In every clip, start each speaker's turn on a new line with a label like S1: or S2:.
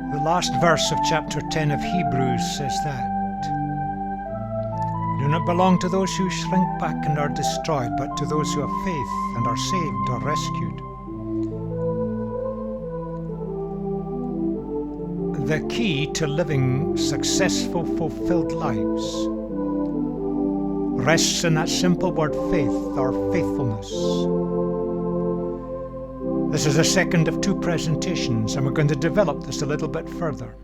S1: The last verse of chapter 10 of Hebrews says that. We do not belong to those who shrink back and are destroyed, but to those who have faith and are saved or rescued. The key to living successful, fulfilled lives rests in that simple word faith or faithfulness. This is the second of two presentations, and we're going to develop this a little bit further.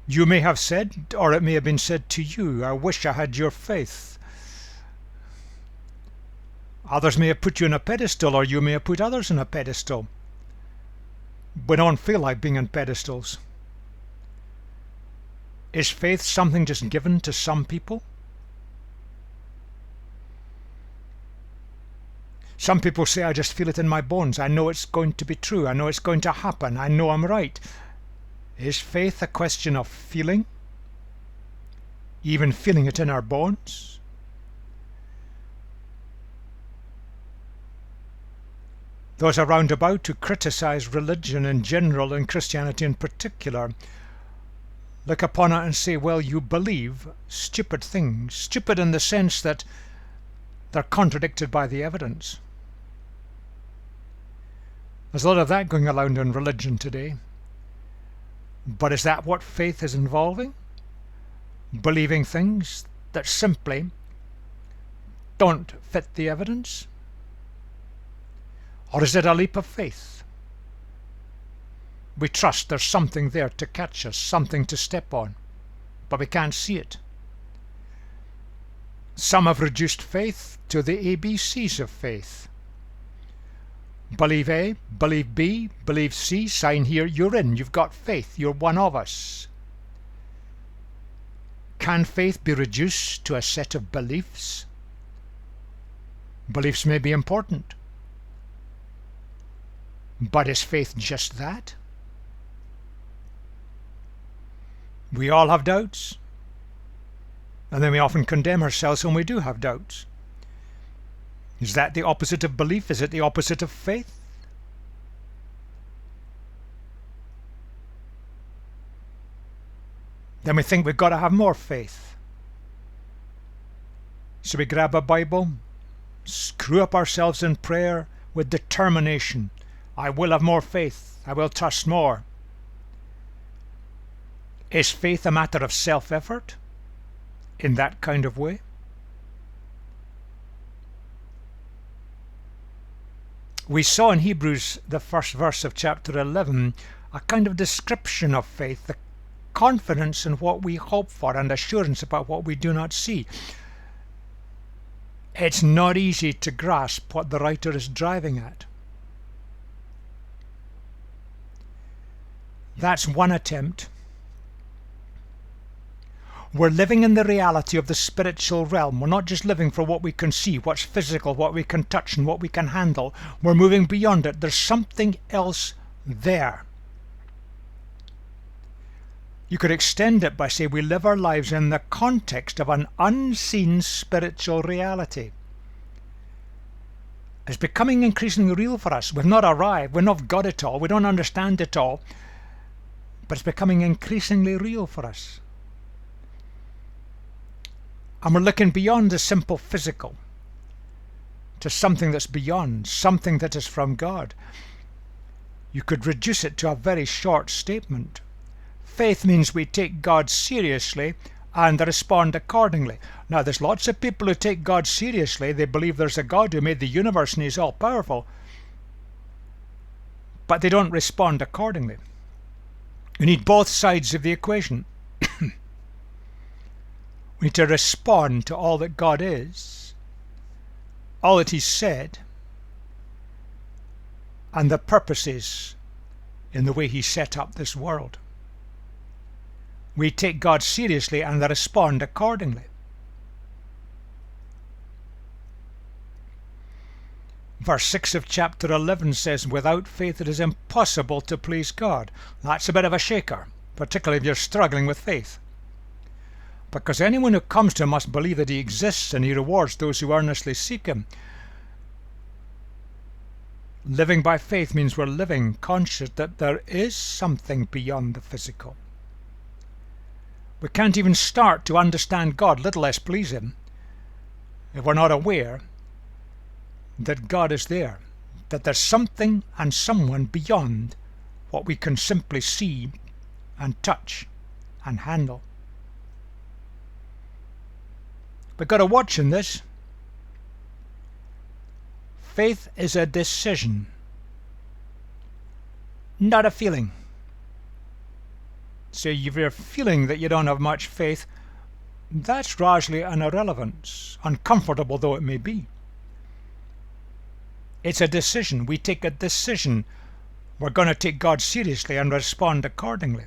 S1: You may have said, or it may have been said to you, I wish I had your faith. Others may have put you on a pedestal, or you may have put others on a pedestal. We don't feel like being on pedestals. Is faith something just given to some people? Some people say, I just feel it in my bones. I know it's going to be true. I know it's going to happen. I know I'm right. Is faith a question of feeling? Even feeling it in our bones? Those around about who criticize religion in general and Christianity in particular look upon it and say, well, you believe stupid things. Stupid in the sense that they're contradicted by the evidence. There's a lot of that going around in religion today. But is that what faith is involving? Believing things that simply don't fit the evidence? Or is it a leap of faith? We trust there's something there to catch us, something to step on, but we can't see it. Some have reduced faith to the ABCs of faith. Believe A, believe B, believe C, sign here, you're in, you've got faith, you're one of us. Can faith be reduced to a set of beliefs? Beliefs may be important, but is faith just that? We all have doubts, and then we often condemn ourselves when we do have doubts. Is that the opposite of belief? Is it the opposite of faith? Then we think we've got to have more faith. So we grab a Bible, screw up ourselves in prayer with determination. I will have more faith. I will trust more. Is faith a matter of self-effort in that kind of way? We saw in Hebrews, the first verse of chapter 11, a kind of description of faith, the confidence in what we hope for and assurance about what we do not see. It's not easy to grasp what the writer is driving at. That's one attempt. We're living in the reality of the spiritual realm. We're not just living for what we can see, what's physical, what we can touch and what we can handle. We're moving beyond it. There's something else there. You could extend it by saying we live our lives in the context of an unseen spiritual reality. It's becoming increasingly real for us. We've not arrived. We've not got it all. We don't understand it all. But it's becoming increasingly real for us. And we're looking beyond the simple physical to something that's beyond, something that is from God. You could reduce it to a very short statement. Faith means we take God seriously and respond accordingly. Now, there's lots of people who take God seriously. They believe there's a God who made the universe and he's all powerful. But they don't respond accordingly. You need both sides of the equation. We need to respond to all that God is, all that he's said, and the purposes in the way he set up this world. We take God seriously and respond accordingly. Verse 6 of chapter 11 says, without faith it is impossible to please God. That's a bit of a shaker, particularly if you're struggling with faith. Because anyone who comes to him must believe that he exists and he rewards those who earnestly seek him. Living by faith means we're living conscious that there is something beyond the physical. We can't even start to understand God, little less please Him, if we're not aware that God is there, that there's something and someone beyond what we can simply see and touch and handle. We've got to watch in this. Faith is a decision, not a feeling. So if you're feeling that you don't have much faith, that's largely an irrelevance, uncomfortable though it may be. It's a decision. We take a decision. We're going to take God seriously and respond accordingly.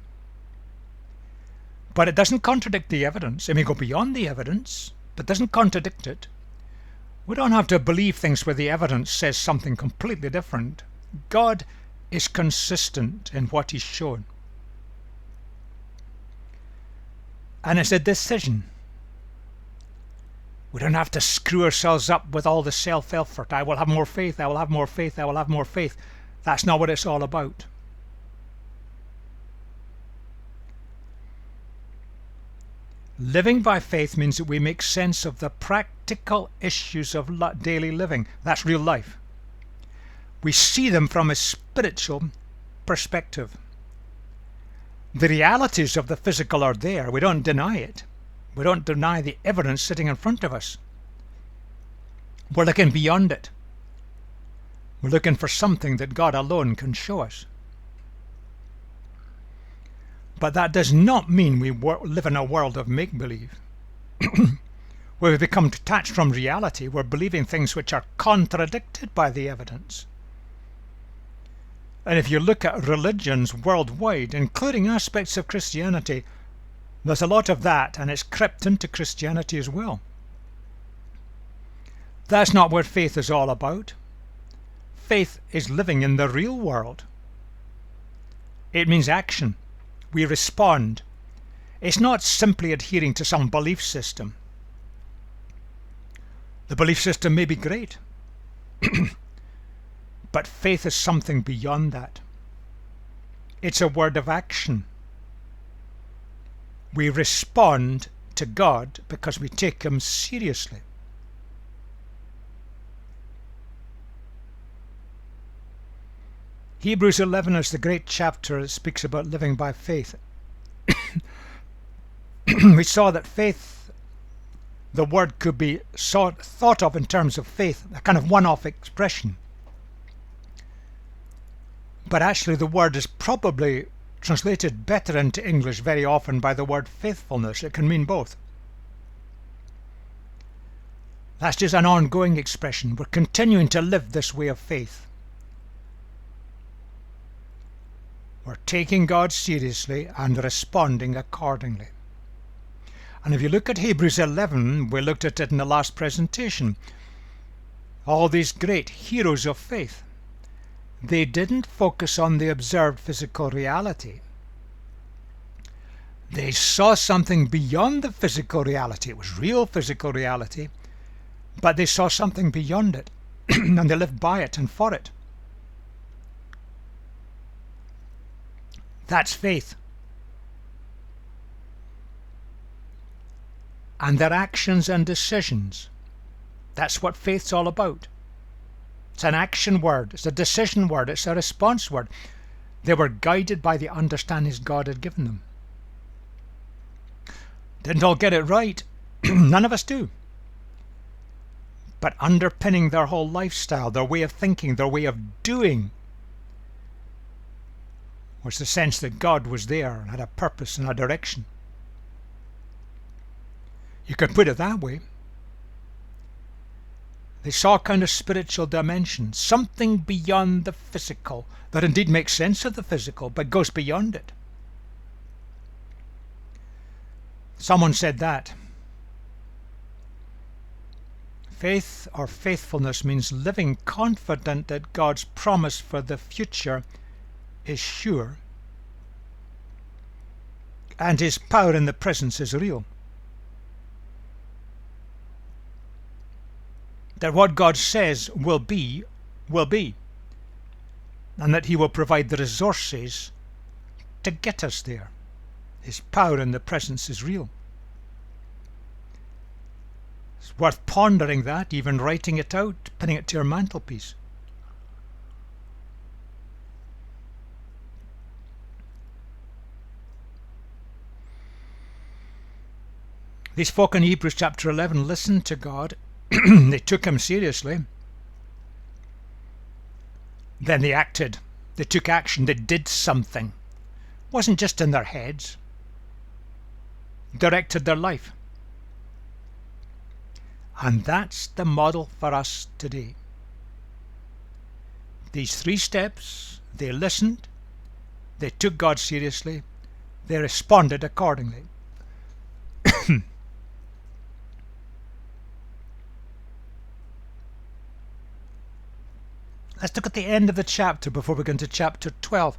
S1: But it doesn't contradict the evidence. It may go beyond the evidence, but doesn't contradict it. We don't have to believe things where the evidence says something completely different. God is consistent in what He's shown. And it's a decision. We don't have to screw ourselves up with all the self-effort. I will have more faith, I will have more faith, I will have more faith. That's not what it's all about. Living by faith means that we make sense of the practical issues of daily living. That's real life. We see them from a spiritual perspective. The realities of the physical are there. We don't deny it. We don't deny the evidence sitting in front of us. We're looking beyond it. We're looking for something that God alone can show us. But that does not mean we live in a world of make-believe, where we become detached from reality. We're believing things which are contradicted by the evidence. And if you look at religions worldwide, including aspects of Christianity, there's a lot of that, and it's crept into Christianity as well. That's not what faith is all about. Faith is living in the real world. It means action. We respond. It's not simply adhering to some belief system. The belief system may be great, but faith is something beyond that. It's a word of action. We respond to God because we take Him seriously. Hebrews 11 is the great chapter that speaks about living by faith. We saw that faith, the word could be thought of in terms of faith, a kind of one-off expression. But actually the word is probably translated better into English very often by the word faithfulness. It can mean both. That's just an ongoing expression. We're continuing to live this way of faith. We're taking God seriously and responding accordingly. And if you look at Hebrews 11, we looked at it in the last presentation. All these great heroes of faith, they didn't focus on the observed physical reality. They saw something beyond the physical reality. It was real physical reality, but they saw something beyond it, and they lived by it and for it. That's faith. And their actions and decisions. That's what faith's all about. It's an action word. It's a decision word. It's a response word. They were guided by the understandings God had given them. Didn't all get it right. None of us do. But underpinning their whole lifestyle, their way of thinking, their way of doing, was the sense that God was there and had a purpose and a direction. You could put it that way. They saw a kind of spiritual dimension, something beyond the physical, that indeed makes sense of the physical, but goes beyond it. Someone said that faith or faithfulness means living confident that God's promise for the future is sure and His power in the presence is real. That what God says will be, will be. and that he will provide the resources to get us there. His power in the presence is real. It's worth pondering that, even writing it out, pinning it to your mantelpiece. These folk in Hebrews chapter 11 listened to God. They took him seriously. Then they acted. They took action. They did something. It wasn't just in their heads. Directed their life. And that's the model for us today. These 3 steps: they listened, they took God seriously, they responded accordingly. Let's look at the end of the chapter before we go into chapter 12.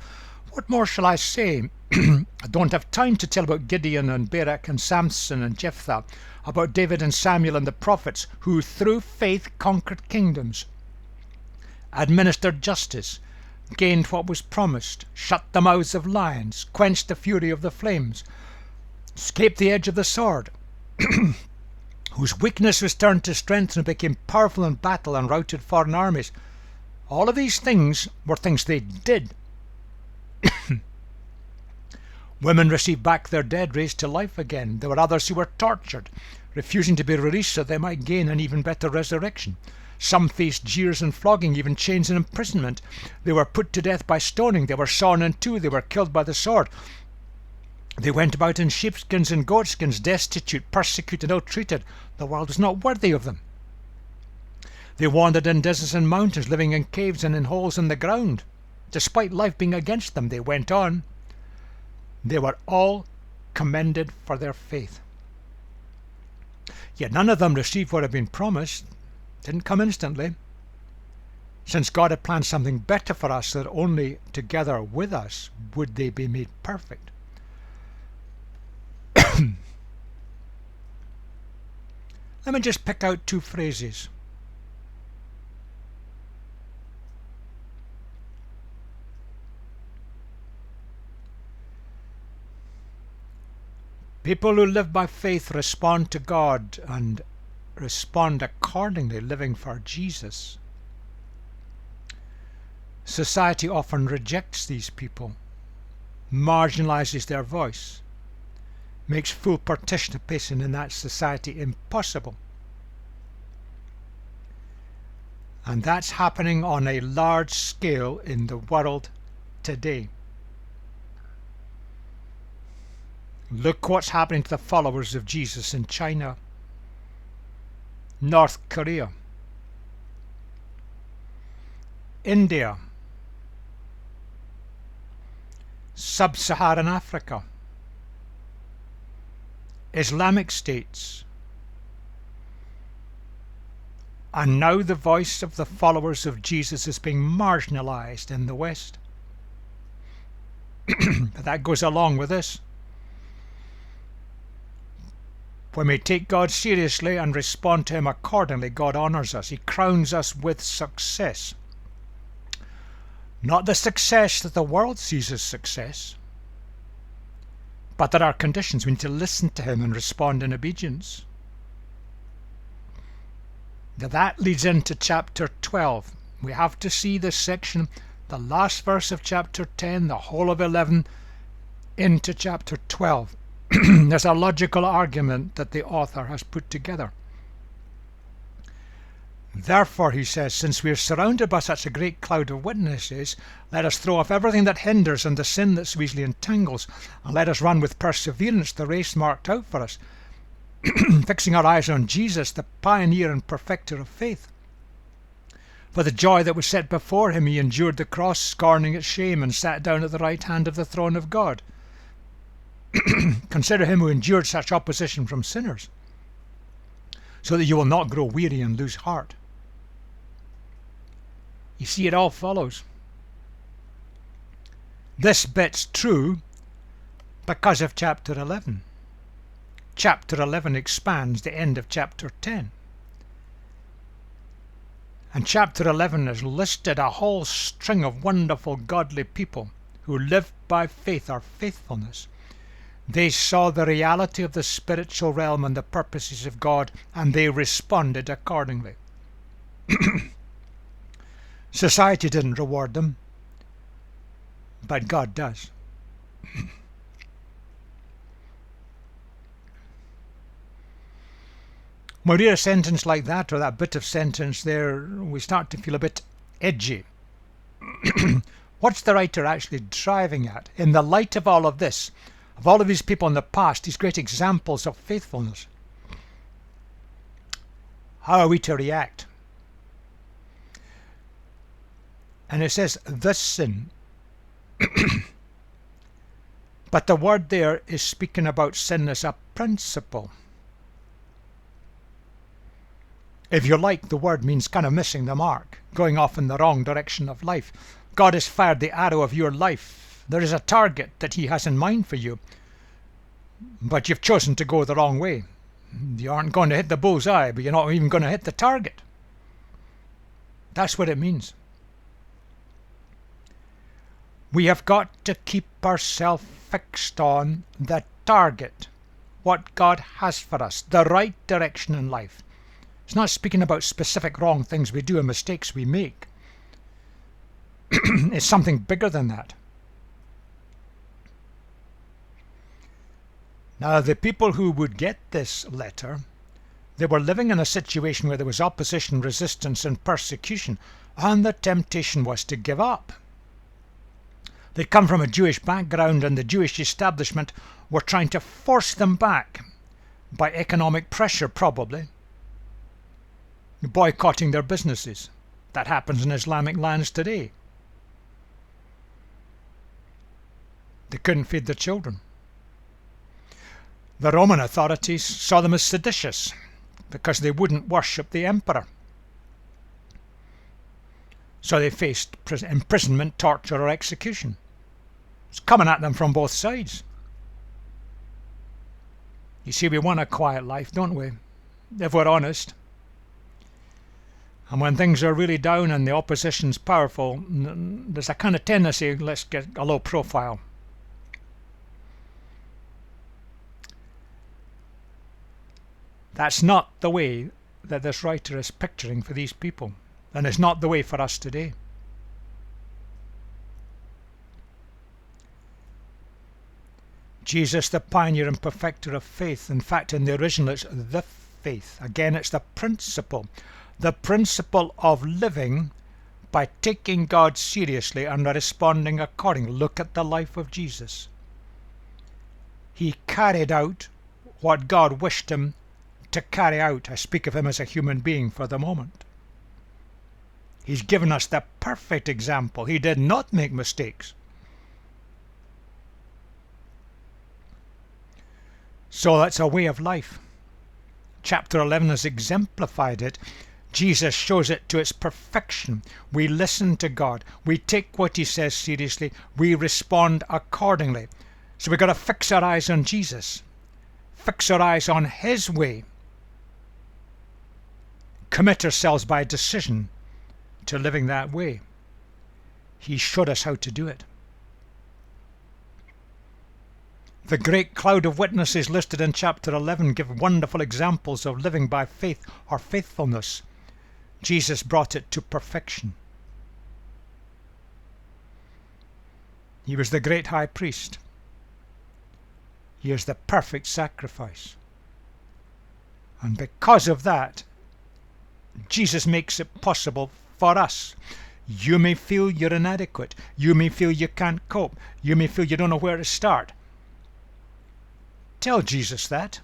S1: What more shall I say? I don't have time to tell about Gideon and Barak and Samson and Jephthah, about David and Samuel and the prophets, who through faith conquered kingdoms, administered justice, gained what was promised, shut the mouths of lions, quenched the fury of the flames, escaped the edge of the sword, whose weakness was turned to strength and became powerful in battle and routed foreign armies. All of these things were things they did. Women received back their dead, raised to life again. There were others who were tortured, refusing to be released so they might gain an even better resurrection. Some faced jeers and flogging, even chains and imprisonment. They were put to death by stoning. They were sawn in two. They were killed by the sword. They went about in sheepskins and goatskins, destitute, persecuted, ill-treated. The world was not worthy of them. They wandered in deserts and mountains, living in caves and in holes in the ground. Despite life being against them, they went on. They were all commended for their faith. Yet none of them received what had been promised. It didn't come instantly. Since God had planned something better for us, that only together with us would they be made perfect. Let me just pick out 2 phrases. People who live by faith respond to God and respond accordingly, living for Jesus. Society often rejects these people, marginalizes their voice, makes full participation in that society impossible. And that's happening on a large scale in the world today. Look what's happening to the followers of Jesus in China, North Korea, India, Sub-Saharan Africa, Islamic states, and now the voice of the followers of Jesus is being marginalized in the West. But that goes along with this. When we take God seriously and respond to him accordingly, God honors us. He crowns us with success. Not the success that the world sees as success, but there are conditions. We need to listen to him and respond in obedience. Now that leads into chapter 12. We have to see this section, the last verse of chapter 10, the whole of 11, into chapter 12. There's a logical argument that the author has put together. Therefore, he says, since we are surrounded by such a great cloud of witnesses, let us throw off everything that hinders and the sin that so easily entangles, and let us run with perseverance the race marked out for us, fixing our eyes on Jesus, the pioneer and perfecter of faith. For the joy that was set before him, he endured the cross, scorning its shame, and sat down at the right hand of the throne of God. Consider him who endured such opposition from sinners, so that you will not grow weary and lose heart. You see, it all follows. This bit's true because of chapter 11. Chapter 11 expands the end of chapter 10. And chapter 11 has listed a whole string of wonderful godly people who lived by faith or faithfulness. They saw the reality of the spiritual realm and the purposes of God, and they responded accordingly. Society didn't reward them, but God does. When we read a sentence like that, or that bit of sentence there, we start to feel a bit edgy. What's the writer actually driving at? In the light of all of this, of all of these people in the past, these great examples of faithfulness, how are we to react? And it says, this sin. But the word there is speaking about sin as a principle. If you like, the word means kind of missing the mark, going off in the wrong direction of life. God has fired the arrow of your life. There is a target that he has in mind for you, but you've chosen to go the wrong way. You aren't going to hit the bullseye, but you're not even going to hit the target. That's what it means. We have got to keep ourselves fixed on the target, what God has for us, the right direction in life. It's not speaking about specific wrong things we do and mistakes we make. It's something bigger than that. Now, the people who would get this letter, they were living in a situation where there was opposition, resistance, and persecution, and the temptation was to give up. They'd come from a Jewish background, and the Jewish establishment were trying to force them back by economic pressure, probably, boycotting their businesses. That happens in Islamic lands today. They couldn't feed their children. The Roman authorities saw them as seditious because they wouldn't worship the emperor. So they faced imprisonment, torture, or execution. It's coming at them from both sides. You see, we want a quiet life, don't we? If we're honest. And when things are really down and the opposition's powerful, there's a kind of tendency, let's get a low profile. That's not the way that this writer is picturing for these people, and it's not the way for us today. Jesus, the pioneer and perfecter of faith. In fact, in the original it's the faith. Again, it's the principle of living by taking God seriously and responding accordingly. Look at the life of Jesus. He carried out what God wished him to carry out. I speak of him as a human being for the moment. He's given us the perfect example. He did not make mistakes. So that's a way of life. Chapter 11 has exemplified it. Jesus shows it to its perfection. We listen to God. We take what he says seriously. We respond accordingly. So we've got to fix our eyes on Jesus. Fix our eyes on his way. Commit ourselves by decision to living that way. He showed us how to do it. The great cloud of witnesses listed in chapter 11 give wonderful examples of living by faith or faithfulness. Jesus brought it to perfection. He was the great high priest. He is the perfect sacrifice. And because of that, Jesus makes it possible for us. You may feel you're inadequate. You may feel you can't cope. You may feel you don't know where to start. Tell Jesus that.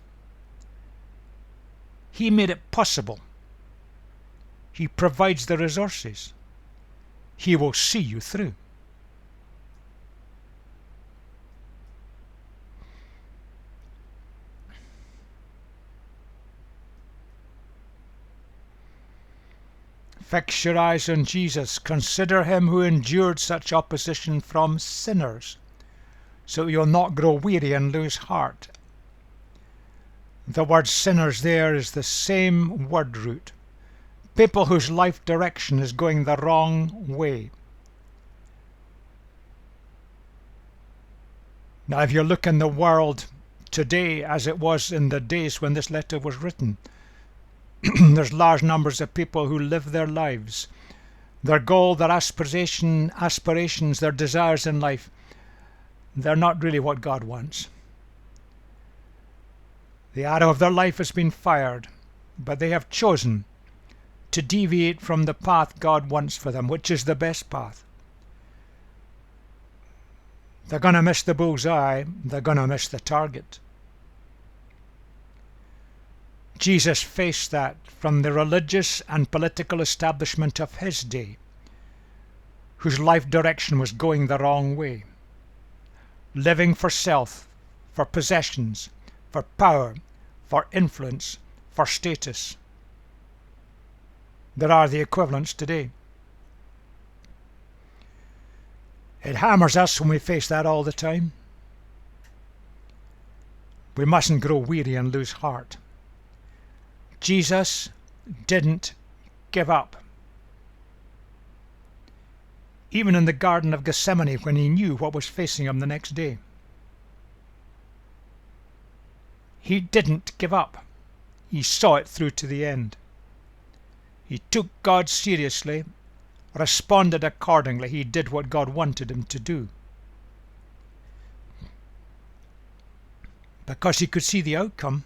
S1: He made it possible. He provides the resources. He will see you through. Fix your eyes on Jesus. Consider him who endured such opposition from sinners, so you'll not grow weary and lose heart. The word sinners there is the same word root, People whose life direction is going the wrong way. Now, if you look in the world today as it was in the days when this letter was written, there's large numbers of people who live their lives. Their goal, their aspirations, their desires in life, they're not really what God wants. The arrow of their life has been fired, but they have chosen to deviate from the path God wants for them, which is the best path. They're going to miss the bullseye. They're going to miss the target. Jesus faced that from the religious and political establishment of his day, whose life direction was going the wrong way, living for self, for possessions, for power, for influence, for status. There are the equivalents today. It hammers us when we face that all the time. We mustn't grow weary and lose heart. Jesus didn't give up. Even in the Garden of Gethsemane, when he knew what was facing him the next day, he didn't give up. He saw it through to the end. He took God seriously, responded accordingly. He did what God wanted him to do, because he could see the outcome.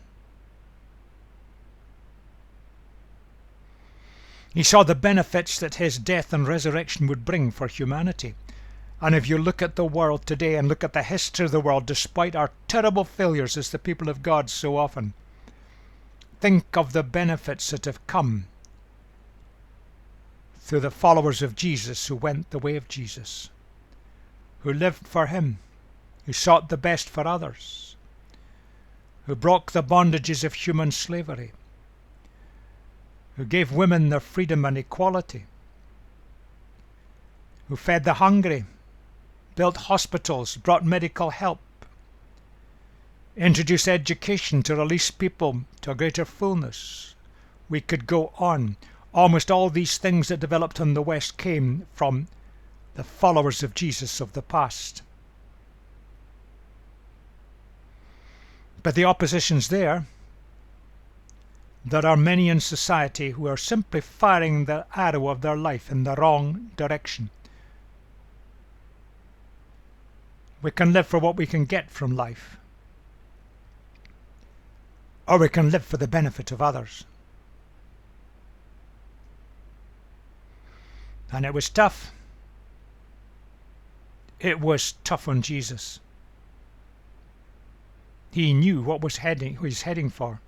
S1: He saw the benefits that his death and resurrection would bring for humanity. And if you look at the world today and look at the history of the world, despite our terrible failures as the people of God so often, think of the benefits that have come through the followers of Jesus who went the way of Jesus, who lived for him, who sought the best for others, who broke the bondages of human slavery, who gave women their freedom and equality, who fed the hungry, built hospitals, brought medical help, introduced education to release people to a greater fullness. We could go on. Almost all these things that developed in the West came from the followers of Jesus of the past. But the opposition's there. There are many in society who are simply firing the arrow of their life in the wrong direction. We can live for what we can get from life, or we can live for the benefit of others. And it was tough. It was tough on Jesus. He knew what he was heading for.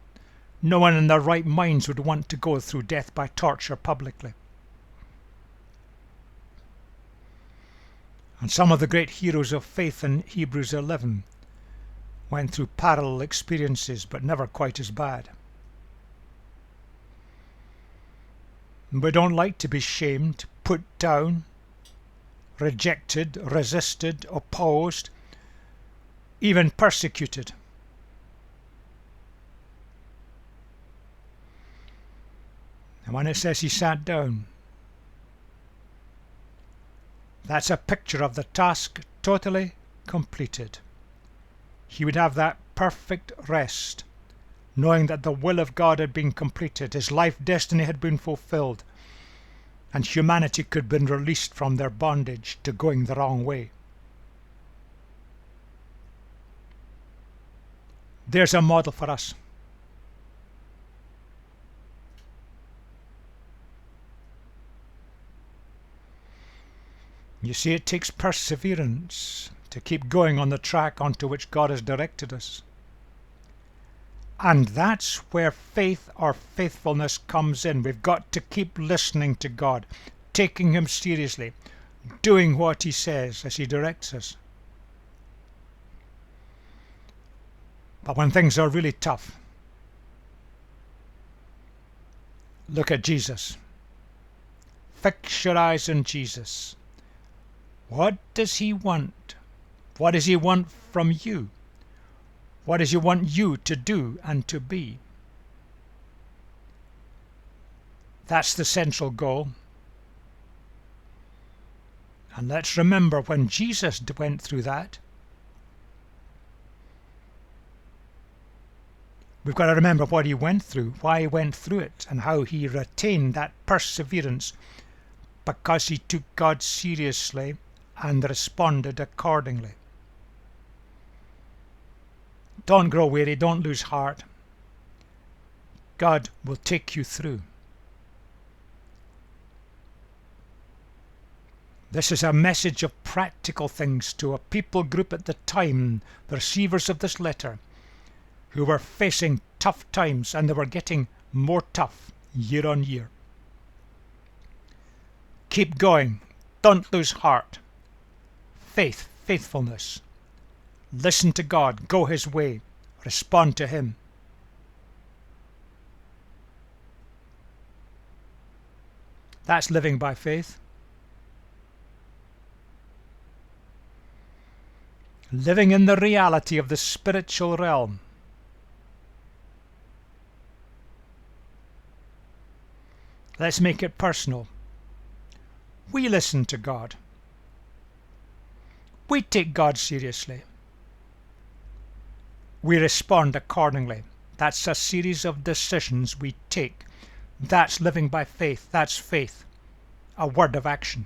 S1: No one in their right minds would want to go through death by torture publicly. And some of the great heroes of faith in Hebrews 11 went through parallel experiences, but never quite as bad. We don't like to be shamed, put down, rejected, resisted, opposed, even persecuted. And when it says he sat down, that's a picture of the task totally completed. He would have that perfect rest, knowing that the will of God had been completed, his life destiny had been fulfilled, and humanity could have been released from their bondage to going the wrong way. There's a model for us. You see, it takes perseverance to keep going on the track onto which God has directed us. And that's where faith or faithfulness comes in. We've got to keep listening to God, taking him seriously, doing what he says as he directs us. But when things are really tough, look at Jesus. Fix your eyes on Jesus. What does he want? What does he want from you? What does he want you to do and to be? That's the central goal. And let's remember when Jesus went through that, we've got to remember what he went through, why he went through it, and how he retained that perseverance because he took God seriously and responded accordingly. Don't grow weary, don't lose heart. God will take you through. This is a message of practical things to a people group at the time, the receivers of this letter, who were facing tough times, and they were getting more tough year on year. Keep going. Don't lose heart. Faith, faithfulness. Listen to God. Go his way. Respond to him. That's living by faith. Living in the reality of the spiritual realm. Let's make it personal. We listen to God. We take God seriously. We respond accordingly. That's a series of decisions we take. That's living by faith. That's faith. A word of action.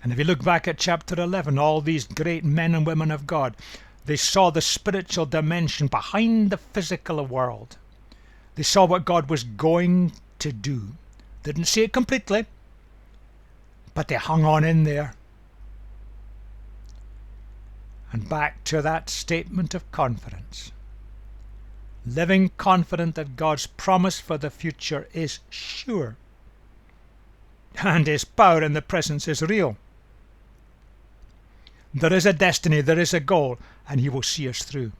S1: And if you look back at chapter 11, all these great men and women of God, they saw the spiritual dimension behind the physical world. They saw what God was going to do. They didn't see it completely, but they hung on in there. And back to that statement of confidence. Living confident that God's promise for the future is sure. And his power in the presence is real. There is a destiny, there is a goal, and he will see us through.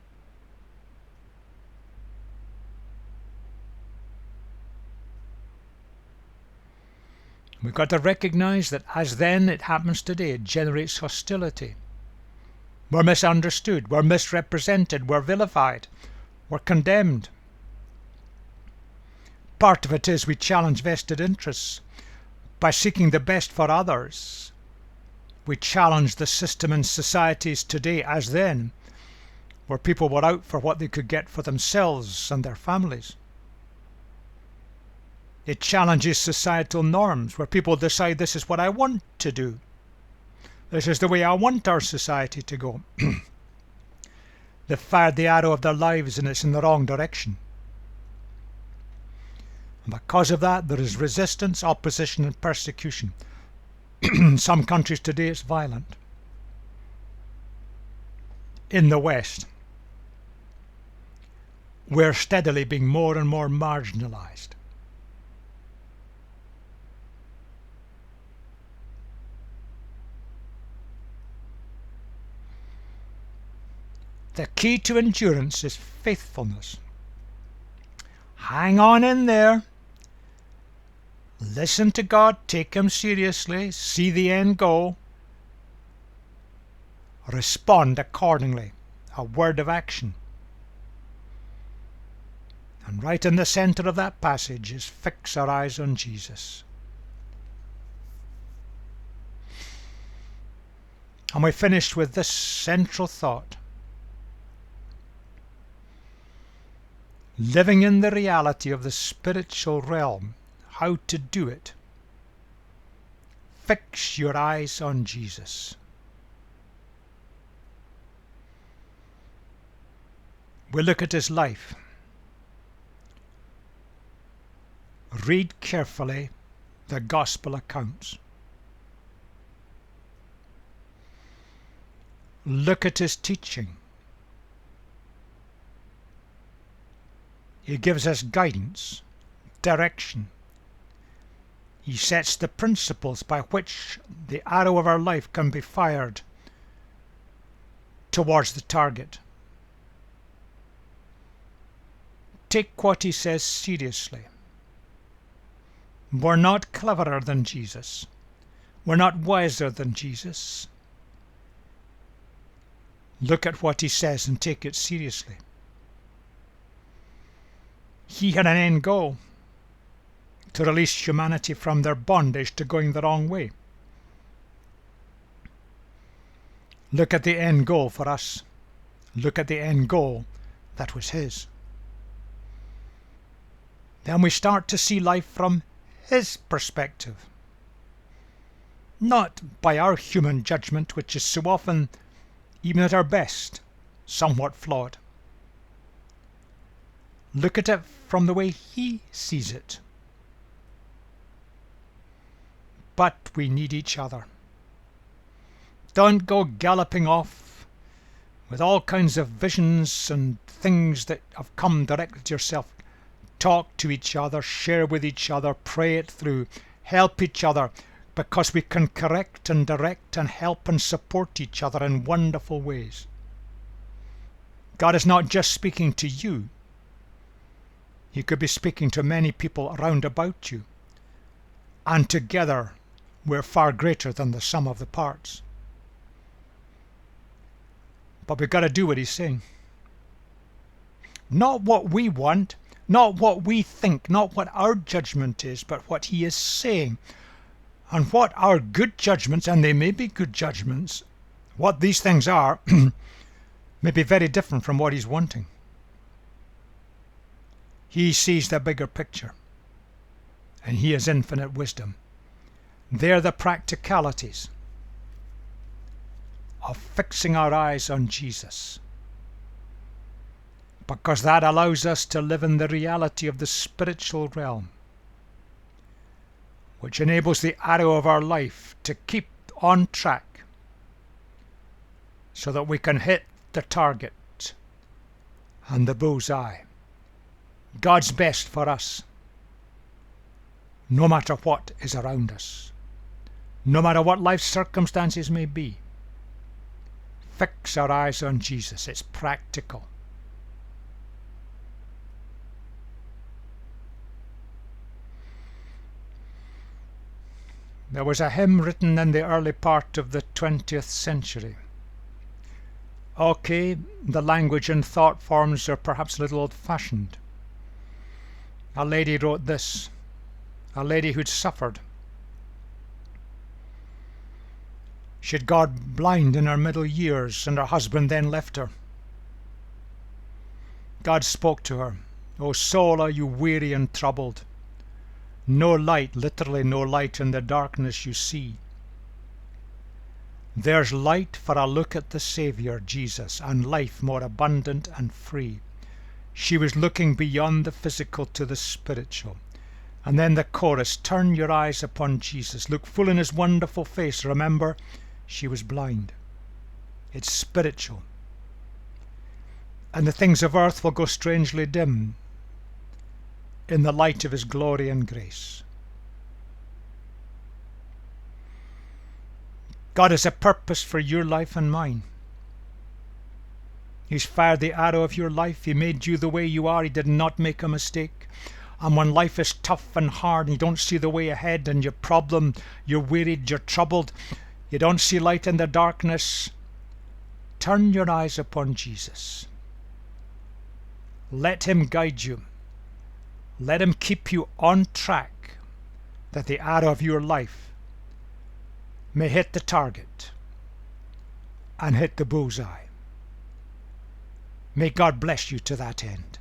S1: We've got to recognize that as then it happens today, it generates hostility. We're misunderstood, we're misrepresented, we're vilified, we're condemned. Part of it is we challenge vested interests by seeking the best for others. We challenge the system in societies today as then, where people were out for what they could get for themselves and their families. It challenges societal norms, where people decide this is what I want to do. This is the way I want our society to go. They've fired the arrow of their lives and it's in the wrong direction. And because of that, there is resistance, opposition, and persecution. In some countries today it's violent. In the West, we're steadily being more and more marginalized. The key to endurance is faithfulness. Hang on in there. Listen to God, take him seriously, see the end go. Respond accordingly, a word of action. And right in the center of that passage is fix our eyes on Jesus. And we finished with this central thought. Living in the reality of the spiritual realm, how to do it. Fix your eyes on Jesus. We look at his life. Read carefully the gospel accounts. Look at his teaching. He gives us guidance, direction. He sets the principles by which the arrow of our life can be fired towards the target. Take what he says seriously. We're not cleverer than Jesus. We're not wiser than Jesus. Look at what he says and take it seriously. He had an end goal: to release humanity from their bondage to going the wrong way. Look at the end goal for us. Look at the end goal that was his. Then we start to see life from his perspective, not by our human judgment, which is so often, even at our best, somewhat flawed. Look at it from the way he sees it. But we need each other. Don't go galloping off with all kinds of visions and things that have come directly to yourself. Talk to each other, share with each other, pray it through, help each other, because we can correct and direct and help and support each other in wonderful ways. God is not just speaking to you. He could be speaking to many people around about you. And together we're far greater than the sum of the parts. But we've got to do what he's saying. Not what we want, not what we think, not what our judgment is, but what he is saying. And what our good judgments, and they may be good judgments, what these things are, may be very different from what he's wanting. He sees the bigger picture, and he has infinite wisdom. They're the practicalities of fixing our eyes on Jesus, because that allows us to live in the reality of the spiritual realm, which enables the arrow of our life to keep on track so that we can hit the target and the bullseye. God's best for us, no matter what is around us, no matter what life circumstances may be. Fix our eyes on Jesus. It's practical. There was a hymn written in the early part of the 20th century. Okay, the language and thought forms are perhaps a little old-fashioned. A lady wrote this, a lady who'd suffered. She'd gone blind in her middle years, and her husband then left her. God spoke to her, "O soul, are you weary and troubled? No light, literally no light in the darkness you see. There's light for a look at the Saviour, Jesus, and life more abundant and free." She was looking beyond the physical to the spiritual. And then the chorus, "Turn your eyes upon Jesus, look full in his wonderful face." Remember, she was blind. It's spiritual. And the things of earth will go strangely dim in the light of his glory and grace. God has a purpose for your life and mine. He's fired the arrow of your life. He made you the way you are. He did not make a mistake. And when life is tough and hard and you don't see the way ahead and you're wearied, you're troubled, you don't see light in the darkness, turn your eyes upon Jesus. Let him guide you. Let him keep you on track, that the arrow of your life may hit the target and hit the bullseye. May God bless you to that end.